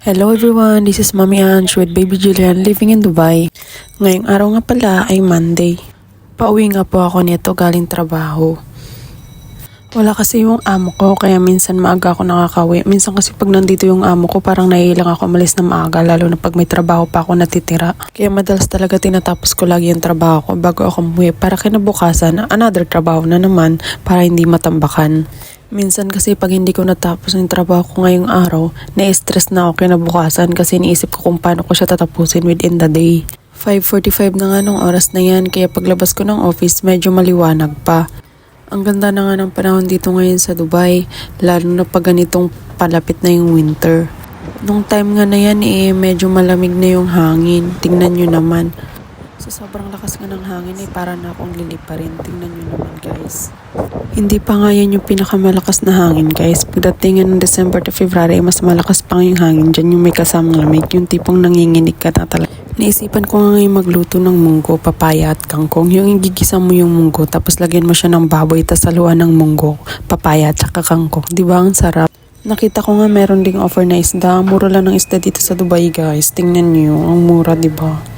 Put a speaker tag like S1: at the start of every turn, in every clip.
S1: Hello everyone, this is Mommy Ange with Baby Julian living in Dubai. Ngayong araw nga pala ay Monday. Pauwi nga po ako nito galing trabaho. Wala kasi yung amo ko kaya minsan maaga ako nakakauwi. Minsan kasi pag nandito yung amo ko parang naiilang ako umalis na maaga lalo na pag may trabaho pa ako natitira. Kaya madalas talaga tinatapos ko lagi yung trabaho ko bago ako umuwi para kinabukasan another trabaho na naman para hindi matambakan. Minsan kasi pag hindi ko natapos yung trabaho ko ngayong araw, na-stress na ako kinabukasan kasi iniisip ko kung paano ko siya tatapusin within the day. 5:45 na nga nung oras na yan kaya paglabas ko ng office medyo maliwanag pa. Ang ganda na nga ng panahon dito ngayon sa Dubai, lalo na pag ganitong palapit na yung winter. Nung time nga na yan medyo malamig na yung hangin, tingnan nyo naman. Sa sobrang lakas nga ng hangin para na akong lilipa rin. Tingnan nyo naman guys. Hindi pa nga yan yung pinakamalakas na hangin guys. Pagdating ng December to February, mas malakas pa nga yung hangin dyan. Yung may kasamang lamig, yung tipong nanginginig ka na talaga. Naisipan ko nga ngayon magluto ng munggo, papaya at kangkong. Yung igigisa mo yung munggo, tapos lagyan mo siya ng baboy, tapos saluan ng munggo, papaya at saka kangkong. Diba ang sarap? Nakita ko nga meron ding offer na isda. Mura lang ng isda dito sa Dubai guys. Tingnan nyo, ang mura diba?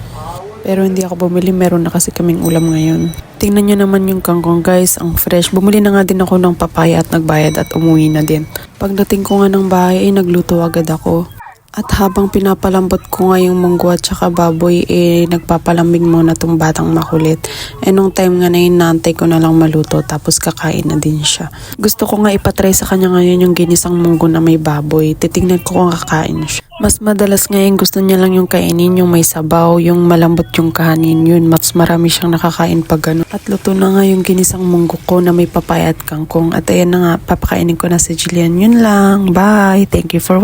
S1: Pero hindi ako bumili, meron na kasi kaming ulam ngayon. Tingnan nyo naman yung kangkong guys, ang fresh. Bumili na nga din ako ng papaya at nagbayad at umuwi na din. Pagdating ko nga ng bahay nagluto agad ako. At habang pinapalambot ko nga yung munggo at saka baboy, nagpapalamig muna tong batang makulit. Nung time nga na yun, naantay ko na lang maluto tapos kakain na din siya. Gusto ko nga ipatry sa kanya ngayon yung ginisang munggo na may baboy. Titignan ko kung kakain siya. Mas madalas ngayon gusto niya lang yung kainin, yung may sabaw, yung malambot yung kanin. Yun, mas marami siyang nakakain pag gano'n. At luto na nga yung ginisang munggo ko na may papaya at kangkong. At ayan na nga, papakainin ko na si Julian. Yun lang. Bye! Thank you for watching.